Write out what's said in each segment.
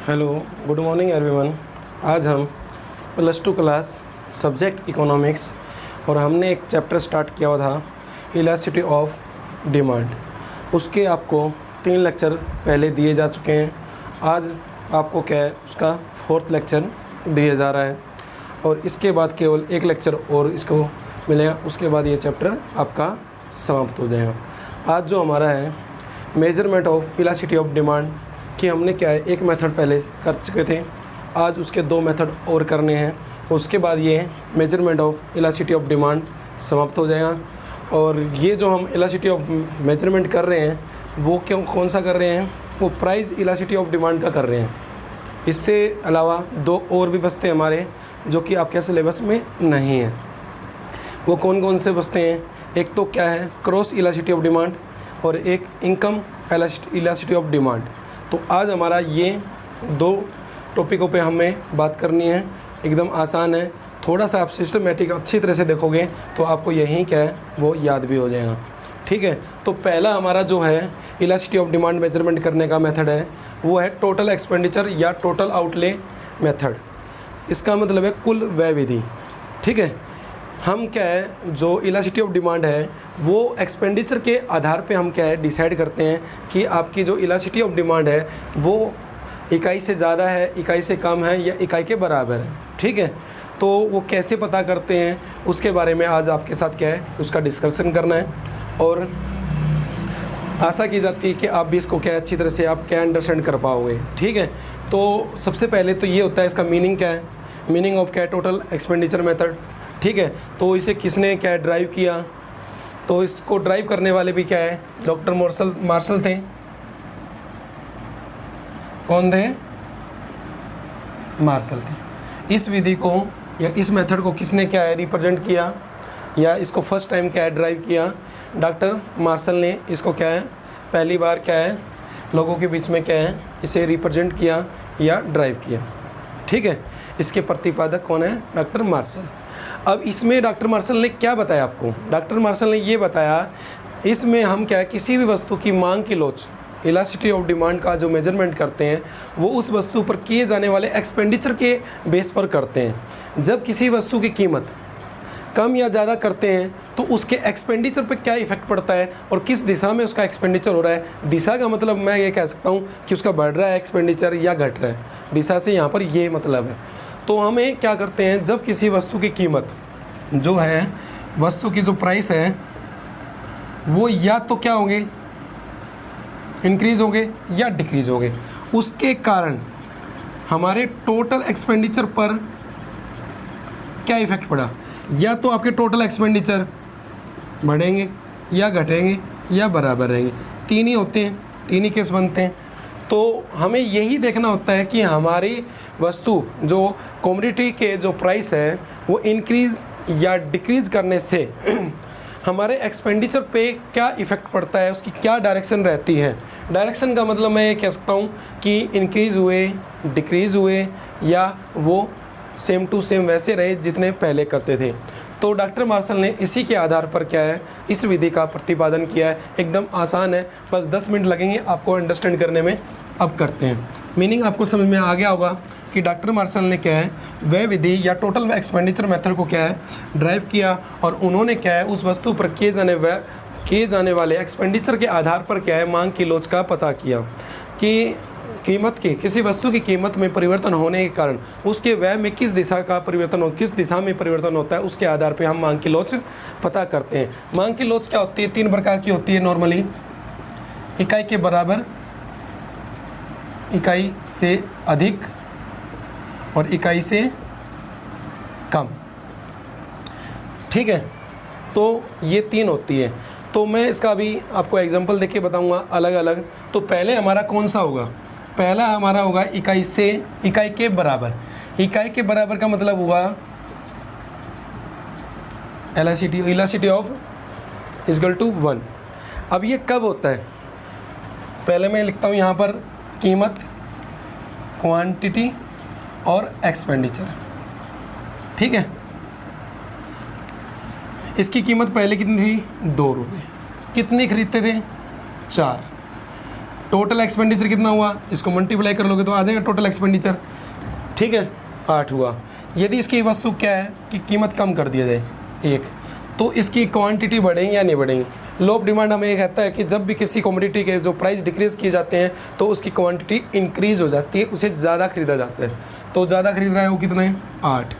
Hello, good morning everyone. आज हम +2 class subject economics और हमने एक चैप्टर स्टार्ट किया हुआ था इलास्टिसिटी ऑफ डिमांड। उसके आपको 3 लेक्चर पहले दिए जा चुके हैं। आज आपको क्या है उसका 4th लेक्चर दिया जा रहा है और इसके बाद केवल एक लेक्चर और इसको मिलेगा। उसके बाद ये चैप्टर आपका समाप्त हो जाएगा। आज जो हमारा है measurement of elasticity of demand कि हमने क्या है एक मेथड पहले कर चुके थे, आज उसके 2 मेथड और करने हैं। उसके बाद ये measurement of elasticity of demand समाप्त हो जाएगा। और ये जो हम इलास्टिसिटी ऑफ मेजरमेंट कर रहे हैं वो कौन सा कर रहे हैं, वो प्राइस इलास्टिसिटी ऑफ डिमांड का कर रहे हैं। इससे अलावा 2 और भी बचते हैं हमारे जो कि आपके सिलेबस में नहीं है। वो कौन कौन से बचते हैं, एक तो क्या है क्रॉस इलास्टिसिटी ऑफ डिमांड और एक इनकम इलास्टिसिटी ऑफ डिमांड। तो आज हमारा ये 2 टॉपिकों पे हमें बात करनी है। एकदम आसान है, थोड़ा सा आप सिस्टमेटिक अच्छी तरह से देखोगे तो आपको यही क्या है वो याद भी हो जाएगा। ठीक है, तो पहला हमारा जो है इलास्टिसिटी ऑफ डिमांड मेजरमेंट करने का मेथड है वो है टोटल एक्सपेंडिचर या टोटल आउटले मेथड। इसका मतलब है कुल व्यय विधि। ठीक है, हम क्या है जो इलास्टिसिटी ऑफ डिमांड है वो एक्सपेंडिचर के आधार पे हम क्या है डिसाइड करते हैं कि आपकी जो इलास्टिसिटी ऑफ डिमांड है वो इकाई से ज़्यादा है, इकाई से कम है या इकाई के बराबर है। ठीक है, तो वो कैसे पता करते हैं उसके बारे में आज आपके साथ क्या है उसका डिस्कशन करना है। और आशा की जाती है कि आप भी इसको क्या अच्छी तरह से आप क्या अंडरस्टैंड कर पाओगे। ठीक है, तो सबसे पहले तो ये होता है इसका मीनिंग क्या है, मीनिंग ऑफ क्या है टोटल एक्सपेंडिचर मेथड। ठीक है, तो इसे किसने क्या है ड्राइव किया, तो इसको ड्राइव करने वाले भी क्या है डॉक्टर मार्शल थे। कौन थे? मार्शल थे। इस विधि को या इस मेथड को किसने क्या है रिप्रेजेंट किया या इसको फर्स्ट टाइम क्या है ड्राइव किया, डॉक्टर मार्शल ने इसको क्या है पहली बार क्या है लोगों के बीच में क्या है इसे रिप्रेजेंट किया या ड्राइव किया। ठीक है, इसके प्रतिपादक कौन है? Doctor Marshall. अब इसमें डॉक्टर मार्शल ने क्या बताया आपको, डॉक्टर मार्शल ने ये बताया इसमें हम क्या है किसी भी वस्तु की मांग की लोच इलास्टिसिटी ऑफ डिमांड का जो मेजरमेंट करते हैं वो उस वस्तु पर किए जाने वाले एक्सपेंडिचर के बेस पर करते हैं। जब किसी वस्तु की कीमत कम या ज़्यादा करते हैं तो उसके एक्सपेंडिचर पर क्या इफेक्ट पड़ता है और किस दिशा में उसका एक्सपेंडिचर हो रहा है। दिशा का मतलब मैं ये कह सकता हूँ कि उसका बढ़ रहा है एक्सपेंडिचर या घट रहा है, दिशा से यहाँ पर ये मतलब है। तो हमें क्या करते हैं जब किसी वस्तु की कीमत जो है वस्तु की जो प्राइस है वो या तो क्या होंगे इंक्रीज़ होंगे या डिक्रीज़ होंगे, उसके कारण हमारे टोटल एक्सपेंडिचर पर क्या इफेक्ट पड़ा, या तो आपके टोटल एक्सपेंडिचर बढ़ेंगे या घटेंगे या बराबर रहेंगे। 3 ही होते हैं, 3 ही केस बनते हैं। तो हमें यही देखना होता है कि हमारी वस्तु जो कमोडिटी के जो प्राइस है वो इंक्रीज़ या डिक्रीज़ करने से हमारे एक्सपेंडिचर पे क्या इफ़ेक्ट पड़ता है, उसकी क्या डायरेक्शन रहती है। डायरेक्शन का मतलब मैं ये कह सकता हूँ कि इंक्रीज़ हुए, डिक्रीज़ हुए या वो सेम टू सेम वैसे रहे जितने पहले करते थे। तो डॉक्टर मार्शल ने इसी के आधार पर क्या है इस विधि का प्रतिपादन किया है। एकदम आसान है, बस 10 मिनट लगेंगे आपको अंडरस्टैंड करने में। अब करते हैं, मीनिंग आपको समझ में आ गया होगा कि डॉक्टर मार्शल ने क्या है वह विधि या टोटल एक्सपेंडिचर मेथड को क्या है ड्राइव किया और उन्होंने क्या है उस वस्तु पर किए जाने वाले एक्सपेंडिचर के आधार पर क्या है मांग की लोच का पता किया कि कीमत की किसी वस्तु की कीमत में परिवर्तन होने के कारण उसके व्यय में किस दिशा का परिवर्तन हो, किस दिशा में परिवर्तन होता है, उसके आधार पे हम मांग की लोच पता करते हैं। मांग की लोच क्या होती है? 3 प्रकार की होती है नॉर्मली, इकाई के बराबर, इकाई से अधिक और इकाई से कम। ठीक है, तो ये 3 होती है। तो मैं इसका अभी आपको एग्जांपल देके बताऊंगा अलग अलग। तो पहले हमारा कौन सा होगा? पहला हमारा होगा इकाई से इकाई के बराबर। इकाई के बराबर का मतलब हुआ इलास्टिसिटी ऑफ इक्वल टू 1। अब ये कब होता है? पहले मैं लिखता हूँ यहाँ पर कीमत, क्वांटिटी और एक्सपेंडिचर। ठीक है, इसकी कीमत पहले कितनी थी? 2 रुपये। कितनी खरीदते थे? 4। टोटल एक्सपेंडिचर कितना हुआ, इसको मल्टीप्लाई कर लोगे तो आ जाएगा टोटल एक्सपेंडिचर, ठीक है 8 हुआ। यदि इसकी वस्तु क्या है कि कीमत कम कर दिया जाए 1, तो इसकी क्वांटिटी बढ़ेंगी या नहीं बढ़ेंगी। लो ऑफ डिमांड हमें ये कहता है कि जब भी किसी कमोडिटी के जो प्राइस डिक्रीज़ किए जाते हैं तो उसकी क्वांटिटी इंक्रीज़ हो जाती है, उसे ज़्यादा खरीदा जाता है। तो ज़्यादा खरीद रहा है वो कितना है 8,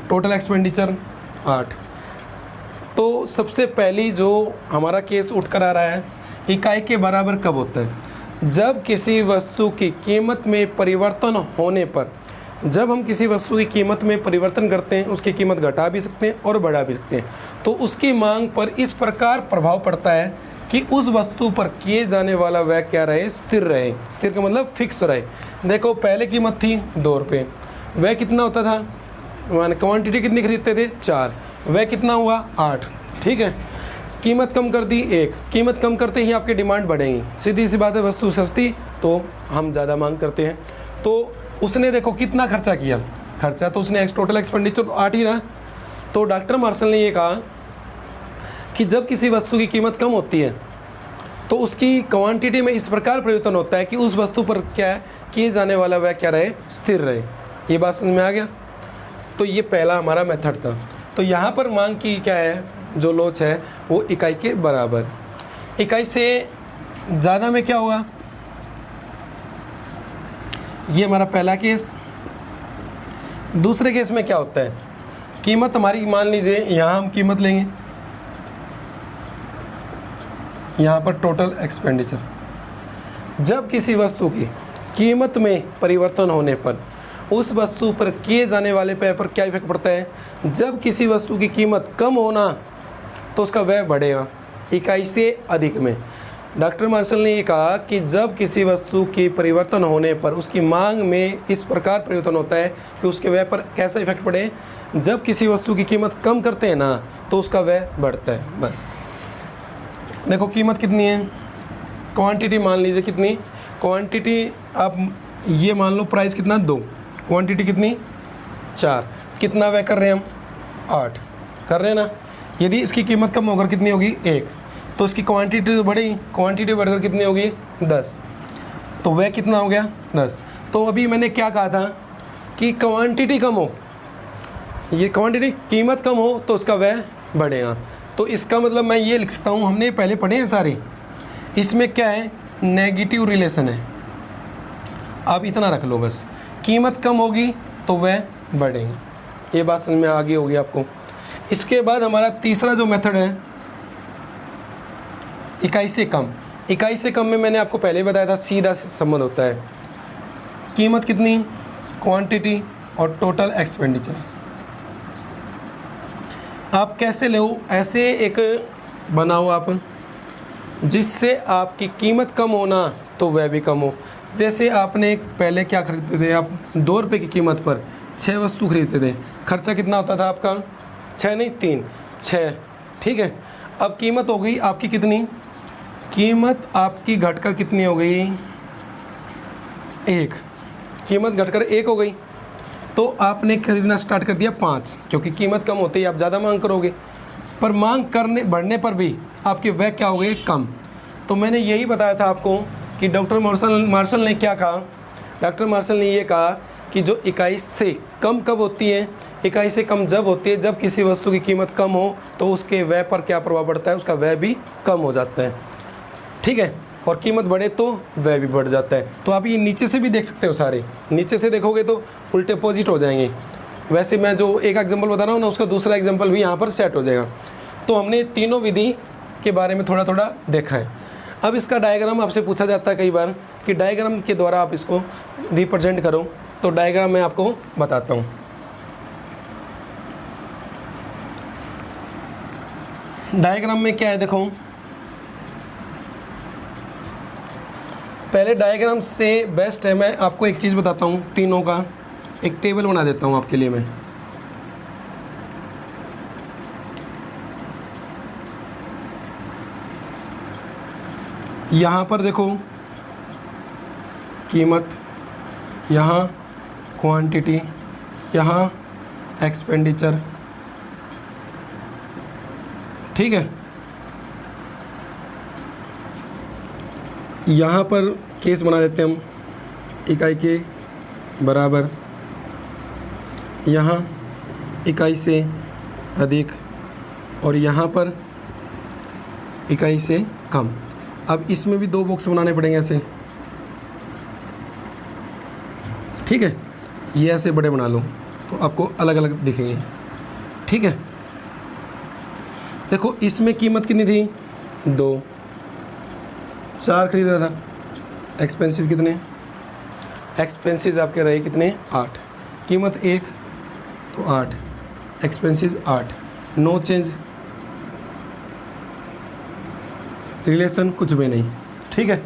टोटल एक्सपेंडिचर 8। तो सबसे पहली जो हमारा केस उठ कर आ रहा है, इकाई के बराबर कब होता है, जब किसी वस्तु की कीमत में परिवर्तन होने पर। जब हम किसी वस्तु की कीमत में परिवर्तन करते हैं, उसकी कीमत घटा भी सकते हैं और बढ़ा भी सकते हैं, तो उसकी मांग पर इस प्रकार प्रभाव पड़ता है कि उस वस्तु पर किए जाने वाला व्यय क्या रहे, स्थिर रहे। स्थिर का मतलब फिक्स रहे। देखो पहले कीमत थी 2 रुपये, वह कितना होता था, मान क्वांटिटी कितनी खरीदते थे 4, वह कितना हुआ 8, ठीक है। कीमत कम कर दी 1, कीमत कम करते ही आपकी डिमांड बढ़ेगी, सीधी सी बात है। वस्तु सस्ती तो हम ज़्यादा मांग करते हैं। तो उसने देखो कितना खर्चा किया, खर्चा तो उसने टोटल एक्सपेंडिचर तो 8 ही रहा। तो डॉक्टर मार्शल ने ये कहा कि जब किसी वस्तु की कीमत कम होती है तो उसकी क्वांटिटी में इस प्रकार परिवर्तन होता है कि उस वस्तु पर क्या है किए जाने वाला व्यय क्या रहे, स्थिर रहे। ये बात समझ में आ गया। तो ये पहला हमारा मेथड था। तो यहाँ पर मांग की क्या है, जो लोच है वो इकाई के बराबर। इकाई से ज़्यादा में क्या होगा, ये हमारा पहला केस। दूसरे केस में क्या होता है, कीमत हमारी मान लीजिए यहाँ हम कीमत लेंगे, यहाँ पर टोटल एक्सपेंडिचर। जब किसी वस्तु की कीमत में परिवर्तन होने पर उस वस्तु पर किए जाने वाले व्यय पर क्या इफेक्ट पड़ता है, जब किसी वस्तु की कीमत कम होना तो उसका व्यय बढ़ेगा इकाई से अधिक में। डॉक्टर मार्शल ने ये कहा कि जब किसी वस्तु की परिवर्तन होने पर उसकी मांग में इस प्रकार परिवर्तन होता है कि उसके व्यय पर कैसा इफेक्ट पड़े, जब किसी वस्तु की कीमत कम करते हैं ना तो उसका व्यय बढ़ता है। बस देखो कीमत कितनी है, क्वांटिटी मान लीजिए कितनी, क्वांटिटी आप ये मान लो प्राइस कितना 2, क्वांटिटी कितनी 4, कितना व्यय कर रहे हैं हम 8 कर रहे हैं ना। यदि इसकी कीमत कम होकर कितनी होगी 1, तो इसकी क्वांटिटी तो बढ़ेगी, क्वांटिटी बढ़कर कितनी होगी 10, तो वह कितना हो गया 10। तो अभी मैंने क्या कहा था कि क्वांटिटी कम हो, ये क्वांटिटी कीमत कम हो तो उसका व्यय बढ़ेगा। तो इसका मतलब मैं ये लिख सकता हूँ, हमने पहले पढ़े हैं सारे, इसमें क्या है नेगेटिव रिलेशन है। आप इतना रख लो बस, कीमत कम होगी तो वह बढ़ेगा। ये बात समझ में आगे होगी आपको। इसके बाद हमारा तीसरा जो मेथड है इकाई से कम। इकाई से कम में मैंने आपको पहले बताया था सीधा संबंध होता है, कीमत कितनी, क्वांटिटी और टोटल एक्सपेंडिचर। आप कैसे लो, ऐसे एक बनाओ आप जिससे आपकी कीमत कम होना तो वह भी कम हो। जैसे आपने पहले क्या खरीदते थे, आप 2 रुपये की कीमत पर 6 वस्तु खरीदते थे, खर्चा कितना होता था आपका 6 नहीं 3 6, ठीक है। अब कीमत हो गई आपकी कितनी, कीमत आपकी घटकर कितनी हो गई 1, कीमत घटकर 1 हो गई। तो आपने खरीदना स्टार्ट कर दिया 5, क्योंकि कीमत कम होती है आप ज़्यादा मांग करोगे, पर मांग करने बढ़ने पर भी आपके व्यय क्या हो गए कम। तो मैंने यही बताया था आपको कि डॉक्टर मार्शल ने क्या कहा, डॉक्टर मार्शल ने ये कहा कि जो इकाई से कम कब होती है, इकाई से कम जब होती है जब किसी वस्तु की कीमत कम हो तो उसके व्यय पर क्या प्रभाव पड़ता है, उसका व्यय भी कम हो जाता है, ठीक है। और कीमत बढ़े तो व्यय भी बढ़ जाता है। तो आप ये नीचे से भी देख सकते हो, सारे नीचे से देखोगे तो उल्टे अपोजिट हो जाएंगे। वैसे मैं जो एक एग्जांपल बता रहा हूँ ना, उसका दूसरा एग्जांपल भी यहाँ पर सेट हो जाएगा। तो हमने तीनों विधि के बारे में थोड़ा थोड़ा देखा है। अब इसका डायग्राम आपसे पूछा जाता है कई बार कि डायग्राम के द्वारा आप इसको रिप्रेजेंट करो। तो डायग्राम मैं आपको बताता हूँ। डायग्राम में क्या है देखो, पहले डायग्राम से बेस्ट है, मैं आपको एक चीज़ बताता हूँ, तीनों का एक टेबल बना देता हूँ आपके लिए मैं। यहाँ पर देखो कीमत, यहाँ क्वांटिटी, यहाँ एक्सपेंडिचर, ठीक है। यहाँ पर केस बना देते हैं हम, इकाई के बराबर, यहाँ इकाई से अधिक और यहाँ पर इकाई से कम। अब इसमें भी 2 बॉक्स बनाने पड़ेंगे ऐसे, ठीक है। ये ऐसे बड़े बना लो तो आपको अलग अलग दिखेंगे, ठीक है। देखो इसमें कीमत कितनी थी, 2, 4 खरीदा था। एक्सपेंसेस कितने, एक्सपेंसेस आपके रहे कितने, 8। कीमत 1 तो 8, एक्सपेंसेस 8, नो चेंज, रिलेशन कुछ भी नहीं, ठीक है।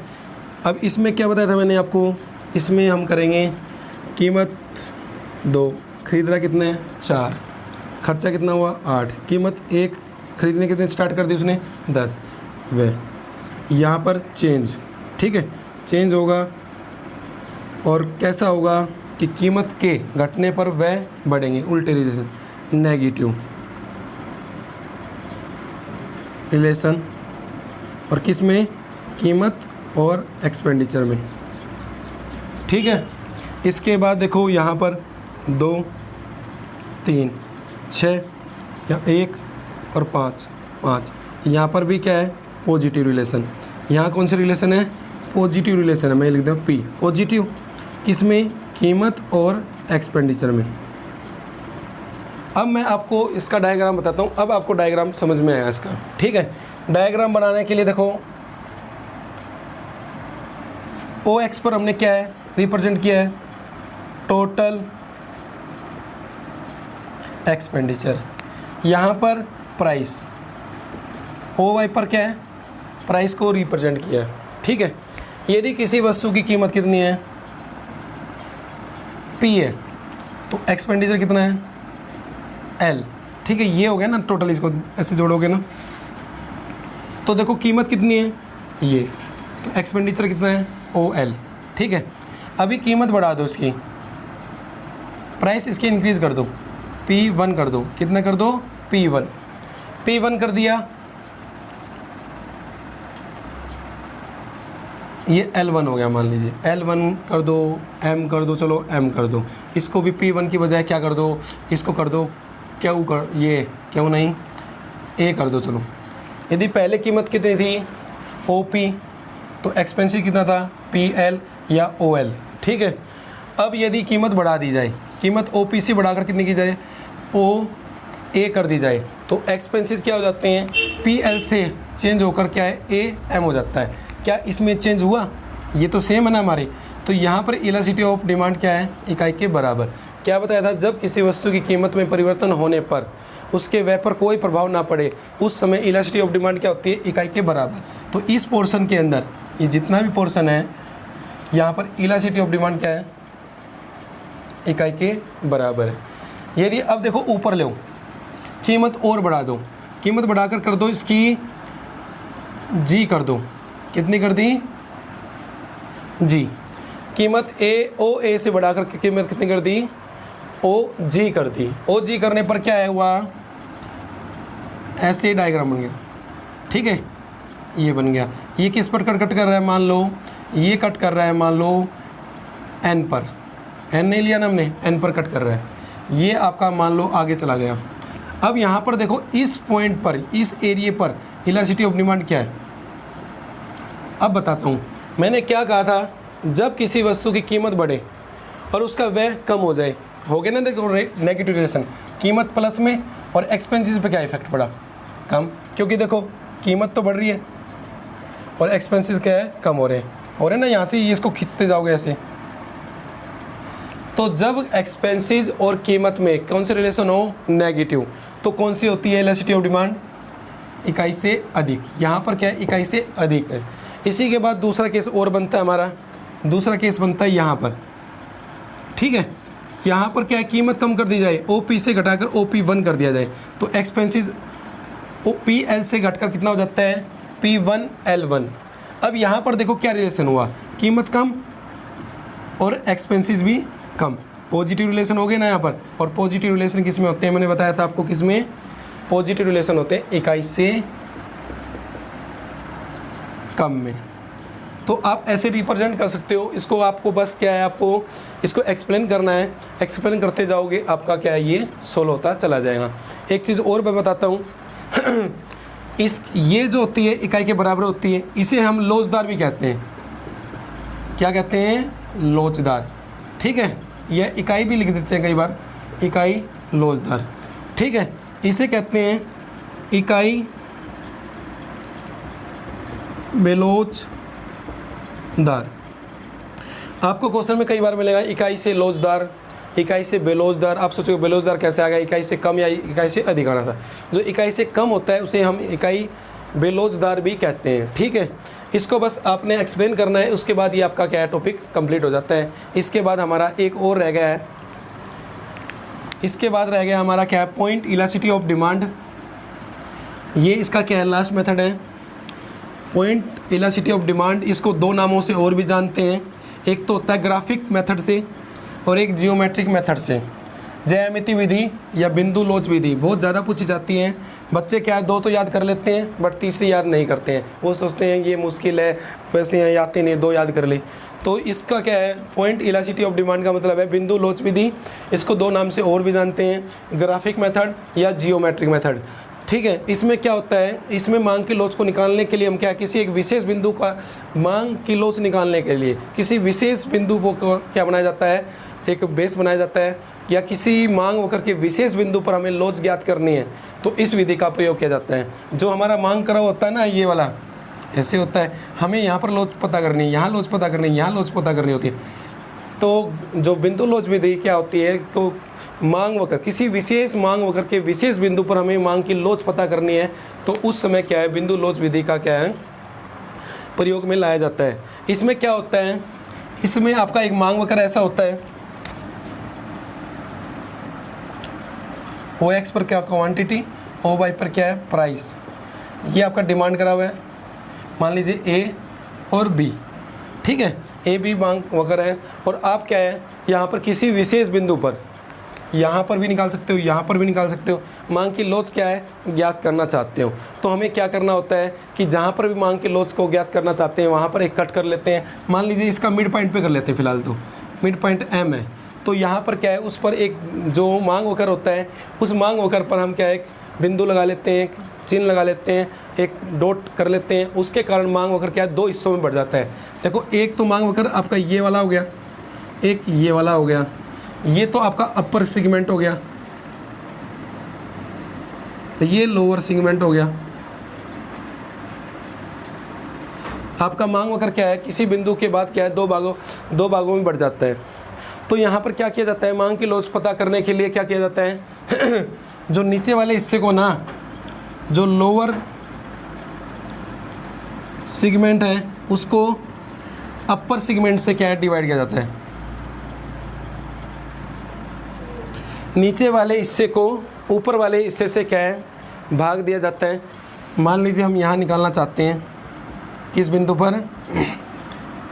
अब इसमें क्या बताया था मैंने आपको, इसमें हम करेंगे कीमत 2, खरीद रहा कितने, 4, खर्चा कितना हुआ, 8, कीमत 1, खरीदने कितने स्टार्ट कर दी उसने, 10, वह यहाँ पर चेंज, ठीक है। चेंज होगा और कैसा होगा कि कीमत के घटने पर वह बढ़ेंगे, उल्टे रिलेशन, नेगेटिव रिलेशन, और किस में, कीमत और एक्सपेंडिचर में, ठीक है। इसके बाद देखो यहाँ पर 2, 3, 6 या 1 और 5, 5 यहाँ पर भी क्या है, पॉजिटिव रिलेशन। यहाँ कौन सा रिलेशन है, पॉजिटिव रिलेशन है, मैं लिख दूँ P, पॉजिटिव, किसमें, कीमत और एक्सपेंडिचर में। अब मैं आपको इसका डायग्राम बताता हूँ, अब आपको डायग्राम समझ में आया इसका, ठीक है। डायग्राम बनाने के लिए देखो OX पर हमने क्या है, रिप्रेजेंट किया है टोटल एक्सपेंडिचर, यहाँ पर प्राइस, OY पर क्या है, प्राइस को रिप्रेजेंट किया है, ठीक है। यदि किसी वस्तु की कीमत कितनी है, P है, तो एक्सपेंडिचर कितना है, L, ठीक है। ये हो गया ना टोटल, इसको ऐसे जोड़ोगे ना तो देखो कीमत कितनी है, ये, तो एक्सपेंडिचर कितना है, OL, ठीक है। अभी कीमत बढ़ा दो इसकी, प्राइस इसकी इंक्रीज़ कर दो, P1 कर दो, कितना कर दो, P1, P1 कर दिया, ये L1 हो गया, मान लीजिए L1 कर दो, M कर दो, चलो M कर दो, इसको भी P1 की बजाय क्या कर दो, इसको कर दो क्यों, कर ये क्यों नहीं, A कर दो, चलो। यदि पहले कीमत कितनी थी, OP, तो एक्सपेंसिव कितना था, PL या OL, ठीक है। अब यदि कीमत बढ़ा दी जाए, कीमत OP से बढ़ाकर कितनी की जाए, OA कर दी जाए, तो एक्सपेंसेस क्या हो जाते हैं, PL से चेंज होकर क्या है, AM हो जाता है। क्या इसमें चेंज हुआ, ये तो सेम है ना हमारे, तो यहाँ पर इलास्टिसिटी ऑफ डिमांड क्या है, इकाई के बराबर। क्या बताया था, जब किसी वस्तु की कीमत में परिवर्तन होने पर उसके व्यय पर कोई प्रभाव ना पड़े, उस समय इलास्टिसिटी ऑफ डिमांड क्या होती है, इकाई के बराबर। तो इस पोर्शन के अंदर, ये जितना भी पोर्शन है, यहाँ पर इलास्टिसिटी ऑफ डिमांड क्या है, इकाई के बराबर है। यदि अब देखो ऊपर ले, कीमत और बढ़ा दो, कीमत बढ़ाकर कर दो इसकी G कर दो, कितनी कर दी, G, कीमत OA से बढ़ाकर कीमत कितनी कर दी, OG कर दी। OG करने पर क्या है हुआ, ऐसे डायग्राम बन गया, ठीक है। ये बन गया, ये किस पर कट कर रहा है, मान लो ये कट कर रहा है, मान लो N पर, N नहीं लिया ना हमने, N पर कट कर रहा है, ये आपका मान लो आगे चला गया। अब यहाँ पर देखो इस पॉइंट पर, इस एरिया पर इलास्टिसिटी ऑफ डिमांड क्या है, अब बताता हूँ। मैंने क्या कहा था, जब किसी वस्तु की कीमत बढ़े और उसका व्यय कम हो जाए, हो गया ना, देखो नेगेटिव रिलेशन, कीमत प्लस में और एक्सपेंसेस पे क्या इफेक्ट पड़ा, कम, क्योंकि देखो कीमत तो बढ़ रही है और एक्सपेंसेस क्या है, कम हो रहे हैं ना। यहाँ से ये इसको खींचते जाओगे ऐसे, तो जब एक्सपेंसेस और कीमत में कौन सी रिलेशन हो, नेगेटिव, तो कौन सी होती है इलास्टिसिटी ऑफ डिमांड, इकाई से अधिक। यहाँ पर क्या है, इकाई से अधिक है। इसी के बाद दूसरा केस और बनता है हमारा, दूसरा केस बनता है यहाँ पर, ठीक है। यहाँ पर क्या है, कीमत कम कर दी जाए, OP से घटाकर OP1 कर दिया जाए, तो एक्सपेंसेस PL से घटकर कितना हो जाता है, P1L1। अब यहाँ पर देखो क्या रिलेशन हुआ, कीमत कम और एक्सपेंसेस भी कम, पॉजिटिव रिलेशन हो गए ना यहाँ पर। और पॉजिटिव रिलेशन किस में होते हैं, मैंने बताया था आपको, किस में पॉजिटिव रिलेशन होते हैं, इकाई से कम में। तो आप ऐसे रिप्रेजेंट कर सकते हो इसको। आपको बस क्या है, आपको इसको एक्सप्लेन करना है, एक्सप्लेन करते जाओगे आपका क्या है ये सोल्व होता चला जाएगा। एक चीज़ और मैं बताता हूँ ये जो होती है इकाई के बराबर होती है, इसे हम लोचदार भी कहते हैं। क्या कहते हैं? लोचदार। ठीक है, यह इकाई भी लिख देते हैं कई बार, इकाई लोचदार। ठीक है, इसे कहते हैं इकाई बेलोचदार। आपको क्वेश्चन में कई बार मिलेगा इकाई से लोचदार, इकाई से बेलोचदार। आप सोचोगे बेलोचदार कैसे आ गया, इकाई से कम या इकाई से अधिक आना था। जो इकाई से कम होता है उसे हम इकाई बेलोचदार भी कहते हैं। ठीक है, इसको बस आपने एक्सप्लेन करना है, उसके बाद ये आपका क्या है टॉपिक कंप्लीट हो जाता है। इसके बाद हमारा एक और रह गया है, इसके बाद रह गया हमारा क्या है, पॉइंट इलास्टिसिटी ऑफ डिमांड। ये इसका क्या है, लास्ट मेथड है पॉइंट इलास्टिसिटी ऑफ डिमांड। इसको दो नामों से और भी जानते हैं, एक तो होता है ग्राफिक मेथड से और एक जियोमेट्रिक मेथड से। ज्यामिति विधि या बिंदु लोच विधि बहुत ज़्यादा पूछी जाती हैं। बच्चे क्या है, दो तो याद कर लेते हैं बट तीसरी याद नहीं करते हैं, वो सोचते हैं ये मुश्किल है, वैसे यहाँ आते नहीं, दो याद कर ले। तो इसका क्या है, पॉइंट इलास्टिसिटी ऑफ डिमांड का मतलब है बिंदु लोच विधि। इसको दो नाम से और भी जानते हैं, ग्राफिक मेथड या जियोमेट्रिक मेथड। ठीक है, इसमें क्या होता है, इसमें मांग की लोच को निकालने के लिए हम क्या, किसी एक विशेष बिंदु का मांग की लोच निकालने के लिए किसी विशेष बिंदु को क्या बनाया जाता है, एक बेस बनाया जाता है, या किसी मांग होकर के विशेष बिंदु पर हमें लोच ज्ञात करनी है तो इस विधि का प्रयोग किया जाता है। जो हमारा मांग करा होता है ना, ये वाला ऐसे होता है, हमें यहाँ पर लोच पता करनी है, यहाँ लोच पता करनी है, यहाँ लोच पता करनी होती है। तो जो बिंदु लोच विधि क्या होती है, तो मांग वक्र, किसी विशेष मांग वक्र के विशेष बिंदु पर हमें मांग की लोच पता करनी है तो उस समय क्या है, बिंदु लोच विधि का क्या है प्रयोग में लाया जाता है। इसमें क्या होता है, इसमें आपका एक मांग वक्र ऐसा होता है, ओ एक्स पर क्या क्वांटिटी, ओ वाई पर क्या है प्राइस। ये आपका डिमांड करा हुआ है, मान लीजिए ए और बी। ठीक है, ए बी मांग वक्र है और आप क्या है यहाँ पर किसी विशेष बिंदु पर, यहाँ पर भी निकाल सकते हो, यहाँ पर भी निकाल सकते हो, मांग की लोच क्या है ज्ञात करना चाहते हो। तो हमें क्या करना होता है कि जहाँ पर भी मांग की लोच को ज्ञात करना चाहते हैं वहाँ पर एक कट कर लेते हैं। मान लीजिए इसका मिड पॉइंट पे कर लेते हैं फिलहाल, तो मिड पॉइंट एम है, तो यहाँ पर क्या है उस पर एक जो मांग वक्र होता है उस मांग वक्र पर हम क्या है एक बिंदु लगा लेते हैं, चिन्ह लगा लेते हैं, एक डॉट कर लेते हैं। उसके कारण मांग वक्र क्या है दो हिस्सों में बढ़ जाता है। देखो, एक तो मांग वक्र आपका ये वाला हो गया, एक ये वाला हो गया, ये तो आपका अपर सेगमेंट हो गया, तो ये लोअर सेगमेंट हो गया। आपका मांग वक्र क्या है किसी बिंदु के बाद क्या है दो भागों में बढ़ जाता है। तो यहाँ पर क्या किया जाता है, मांग की लोच पता करने के लिए क्या किया जाता है जो नीचे वाले हिस्से को ना, जो लोअर सेगमेंट है उसको अपर सेगमेंट से क्या है डिवाइड किया जाता है। नीचे वाले हिस्से को ऊपर वाले हिस्से से क्या है भाग दिया जाता है। मान लीजिए हम यहाँ निकालना चाहते हैं किस बिंदु पर,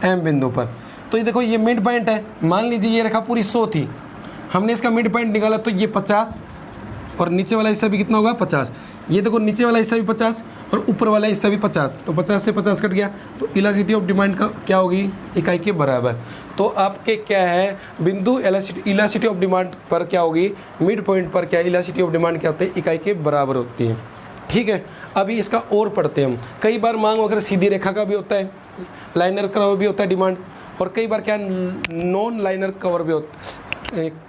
एम बिंदु पर। तो ये देखो, ये मिड पॉइंट है, मान लीजिए ये रेखा पूरी 100 थी, हमने इसका मिड पॉइंट निकाला तो ये 50 और नीचे वाला हिस्सा भी कितना होगा 50। ये देखो, नीचे वाला हिस्सा भी 50 और ऊपर वाला हिस्सा भी 50, तो 50 से 50 कट गया, तो इलास्टिसिटी ऑफ डिमांड का क्या होगी इकाई के बराबर। तो आपके क्या है बिंदु इलास्टिसिटी ऑफ डिमांड पर क्या होगी, मिड पॉइंट पर क्या इलास्टिसिटी ऑफ डिमांड क्या होती है इकाई के बराबर होती है। ठीक है, अभी इसका और पढ़ते हैं हम। कई बार मांग वगैरह सीधी रेखा का भी होता है, लाइनर कर्व भी होता है डिमांड, और कई बार क्या नॉन लाइनर कवर भी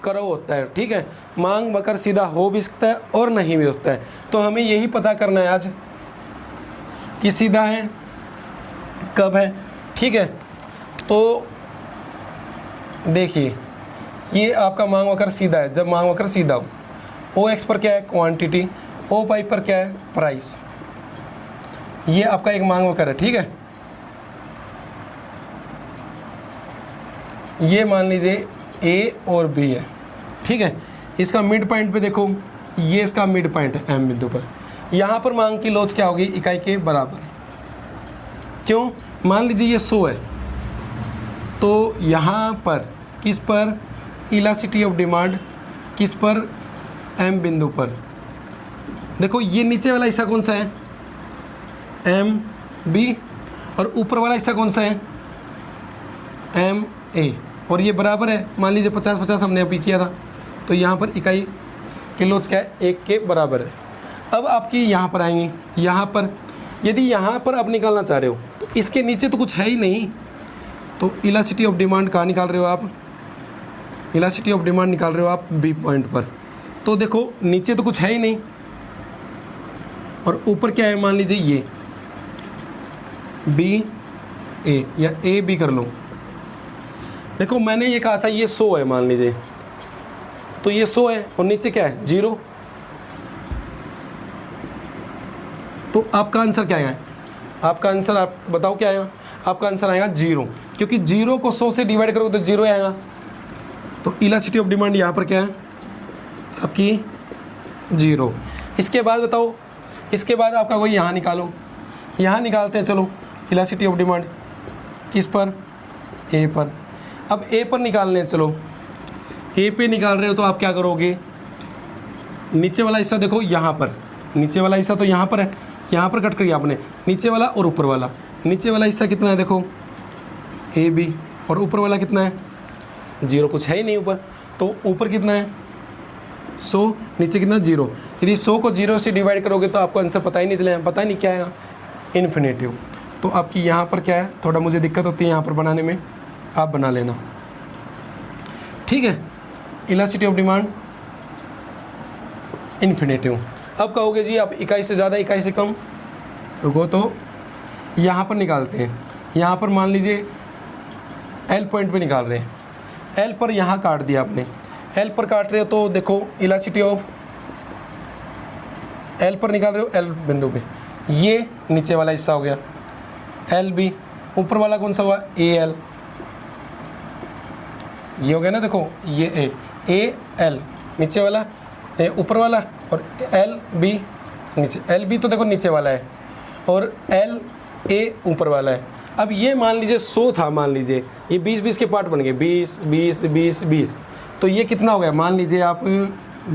कर्व होता है। ठीक है, मांग वक्र सीधा हो भी सकता है और नहीं भी सकता है। तो हमें यही पता करना है आज कि सीधा है कब है। ठीक है, तो देखिए ये आपका मांग वक्र सीधा है, जब मांग वक्र सीधा हो, ओ एक्स पर क्या है क्वांटिटी, ओ वाई पर क्या है प्राइस। ये आपका एक मांग वक्र है। ठीक है, ये मान लीजिए ए और बी है। ठीक है, इसका मिड पॉइंट पे देखो, ये इसका मिड पॉइंट है एम बिंदु पर। यहाँ पर मांग की लोच क्या होगी इकाई के बराबर। क्यों, मान लीजिए ये 100 है, तो यहाँ पर किस पर इलास्टिसिटी ऑफ डिमांड, किस पर एम बिंदु पर। देखो, ये नीचे वाला हिस्सा कौन सा है एम बी, और ऊपर वाला हिस्सा कौन सा है एम ए, और ये बराबर है मान लीजिए 50-50 हमने अभी किया था, तो यहाँ पर इकाई किलोज क्या है, 1 के बराबर है। अब आपकी यहाँ पर आएंगे, यहाँ पर यदि यहाँ पर आप निकालना चाह रहे हो तो इसके नीचे तो कुछ है ही नहीं, तो इलास्टिसिटी ऑफ डिमांड कहाँ निकाल रहे हो आप, इलास्टिसिटी ऑफ डिमांड निकाल रहे हो आप बी पॉइंट पर। तो देखो नीचे तो कुछ है ही नहीं, और ऊपर क्या है मान लीजिए ये बी ए या ए बी कर लो। देखो मैंने ये कहा था ये 100 है मान लीजिए, तो ये 100 है और नीचे क्या है 0, तो आपका आंसर क्या आएगा, आपका आंसर आप बताओ क्या आएगा, आपका आंसर आएगा 0, क्योंकि 0 को 100 से डिवाइड करोगे तो 0 आएगा। तो इलास्टिसिटी ऑफ डिमांड यहाँ पर क्या है आपकी 0। इसके बाद बताओ, इसके बाद आपका कोई यहाँ निकालो, यहाँ निकालते हैं चलो इलास्टिसिटी ऑफ डिमांड किस पर, ए पर। अब ए पर निकालने हैं, चलो ए पे निकाल रहे हो तो आप क्या करोगे, नीचे वाला हिस्सा देखो यहाँ पर, नीचे वाला हिस्सा तो यहाँ पर है, यहाँ पर कट करिए आपने नीचे वाला और ऊपर वाला। नीचे वाला हिस्सा कितना है देखो ए बी, और ऊपर वाला कितना है 0, कुछ है ही नहीं ऊपर, तो ऊपर कितना है 100, नीचे कितना 0। यदि 100 को 0 से डिवाइड करोगे तो आपको आंसर पता ही नहीं चलेगा, पता ही नहीं क्या आएगा, इन्फिनेटिव। तो आपकी यहाँ पर क्या है, थोड़ा मुझे दिक्कत होती है यहाँ पर बनाने में, आप बना लेना, ठीक है। Elasticity of demand infinitive. अब कहोगे जी आप इकाई से ज़्यादा इकाई से कम, रुको तो यहाँ पर निकालते हैं। यहाँ पर मान लीजिए एल पॉइंट पे निकाल रहे हैं, एल पर यहाँ काट दिया आपने, एल पर काट रहे हो तो देखो इलास्टिसिटी ऑफ एल पर निकाल रहे हो, एल बिंदु पे ये नीचे वाला हिस्सा हो गया एल बी, ऊपर वाला कौन सा हुआ ए एल, ये हो गया ना, देखो ये ए एल नीचे वाला, ऊपर वाला, और एल बी नीचे, एल बी तो देखो नीचे वाला है और एल ए ऊपर वाला है। अब ये मान लीजिए 100 था, मान लीजिए ये 20-20 के पार्ट बन गए, 20-20-20-20, तो ये कितना हो गया मान लीजिए आप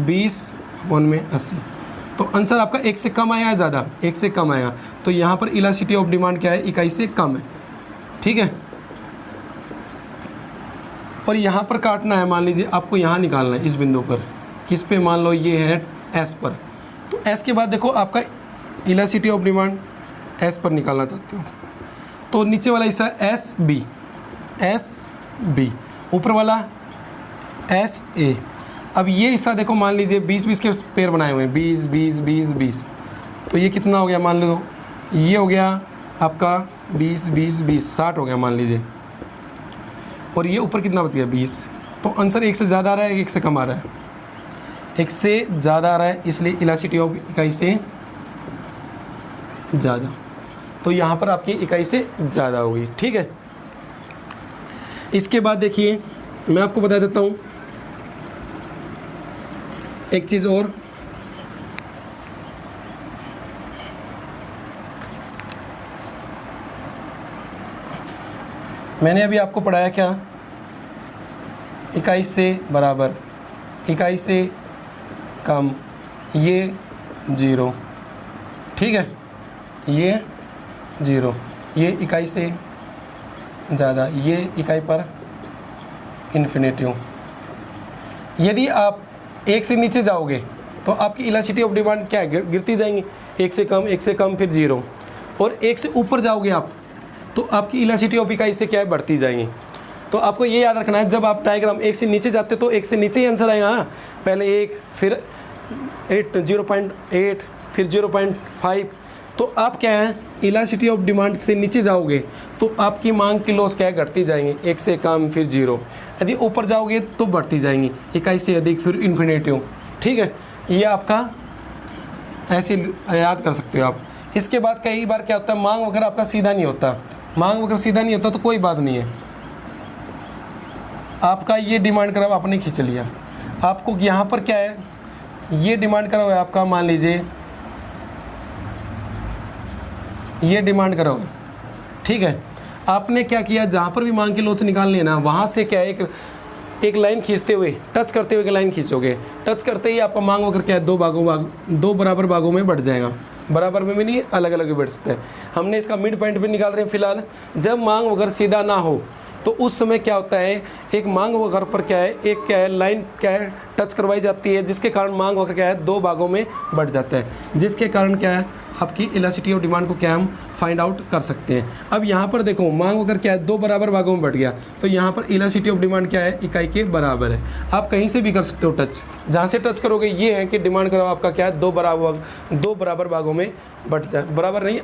20/1 में 80। तो आंसर आपका 1 से कम आया, ज़्यादा 1 से कम आया, तो यहाँ पर इलास्टिसिटी ऑफ डिमांड क्या है, इकाई से कम है, ठीक है। और यहाँ पर काटना है, मान लीजिए आपको यहाँ निकालना है इस बिंदु पर, किस पे, मान लो ये है एस पर, तो एस के बाद देखो आपका इलास्टिसिटी ऑफ डिमांड एस पर निकालना चाहते हो, तो नीचे वाला हिस्सा एस बी, ऊपर वाला एस ए। अब ये हिस्सा देखो मान लीजिए 20-20 के पेयर बनाए हुए हैं, 20-20-20-20, तो ये कितना हो गया मान लो, ये हो गया आपका 20-20-20, 60 हो गया मान लीजिए, और ये ऊपर कितना बच गया 20। तो आंसर 1 से ज़्यादा आ रहा है, 1 से कम आ रहा है, 1 से ज़्यादा आ रहा है, इसलिए इलास्टिसिटी ऑफ इकाई से ज़्यादा, तो यहाँ पर आपकी इकाई से ज़्यादा होगी, ठीक है। इसके बाद देखिए मैं आपको बता देता हूँ एक चीज़ और, मैंने अभी आपको पढ़ाया क्या, इकाई से बराबर, इकाई से कम, ये 0, ठीक है, ये 0, ये इकाई से ज़्यादा, ये इकाई पर इन्फिनेटिव। यदि आप 1 से नीचे जाओगे तो आपकी इलास्टिसिटी ऑफ डिमांड क्या है, गिरती जाएंगी, 1 से कम, 1 से कम, फिर 0, और 1 से ऊपर जाओगे आप तो आपकी इलास्टिसिटी ऑफ इकाई से क्या है, बढ़ती जाएंगी। तो आपको ये याद रखना है, जब आप डायग्राम 1 से नीचे जाते हो तो 1 से नीचे ही आंसर आएगा, पहले 1, फिर 0.8, फिर 0.5, तो आप क्या है इलास्टिसिटी ऑफ डिमांड से नीचे जाओगे तो आपकी मांग की लॉस क्या है, घटती जाएंगी, 1 से कम फिर 0, यदि ऊपर जाओगे तो बढ़ती जाएंगी, इकाई से अधिक फिर इन्फिनेटिव, ठीक है। ये आपका ऐसे याद कर सकते हो आप। इसके बाद कई बार क्या होता है, मांग वगैरह आपका सीधा नहीं होता, मांग वगैरह सीधा नहीं होता तो कोई बात नहीं है, आपका ये डिमांड करा हुआ आपने खींच लिया, आपको यहाँ पर क्या है, ये डिमांड करा हुआ है आपका, मान लीजिए ये डिमांड करा हुआ है, ठीक है। आपने क्या किया, जहाँ पर भी मांग की लॉस निकालनी है ना, वहाँ से क्या है एक लाइन खींचते हुए, टच करते हुए एक लाइन खींचोगे, टच करते ही आपका मांग वगैरह क्या है, दो बराबर भागों में बढ़ जाएगा, बराबर में भी नहीं, अलग अलग भी बढ़ सकते हैं। हमने इसका मिड पॉइंट भी निकाल रहे हैं फिलहाल, जब मांग वगैरह सीधा ना हो तो उस समय क्या होता है, एक मांग वक्र पर क्या है, एक क्या है लाइन क्या है टच करवाई जाती है, जिसके कारण मांग वक्र क्या है दो भागों में बढ़ जाता है, जिसके कारण क्या है आपकी इलास्टिसिटी ऑफ डिमांड को क्या हम फाइंड आउट कर सकते हैं। अब यहाँ पर देखो मांग वक्र क्या है दो बराबर भागों में बढ़ गया, तो यहाँ पर इलास्टिसिटी ऑफ डिमांड क्या है इकाई के बराबर है। आप कहीं से भी कर सकते हो टच, जहाँ से टच करोगे ये है कि डिमांड करो आपका क्या है दो बराबर भागों में बढ़ जाए, बराबर नहीं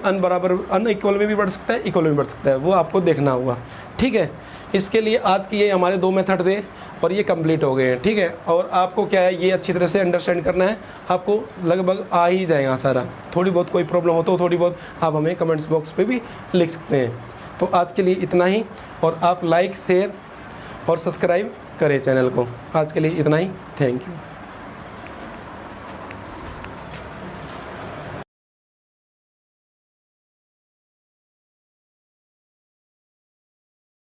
अनइक्वल में भी बढ़ सकता है, इक्वल में बढ़ सकता है, वो आपको देखना होगा। ठीक है, इसके लिए आज की ये हमारे 2 मेथड थे और ये कंप्लीट हो गए हैं। ठीक है, और आपको क्या है ये अच्छी तरह से अंडरस्टैंड करना है, आपको लगभग आ ही जाएगा सारा। थोड़ी बहुत कोई प्रॉब्लम हो तो थोड़ी बहुत आप हमें कमेंट्स बॉक्स पे भी लिख सकते हैं। तो आज के लिए इतना ही, और आप लाइक शेयर और सब्सक्राइब करें चैनल को। आज के लिए इतना ही, थैंक यू।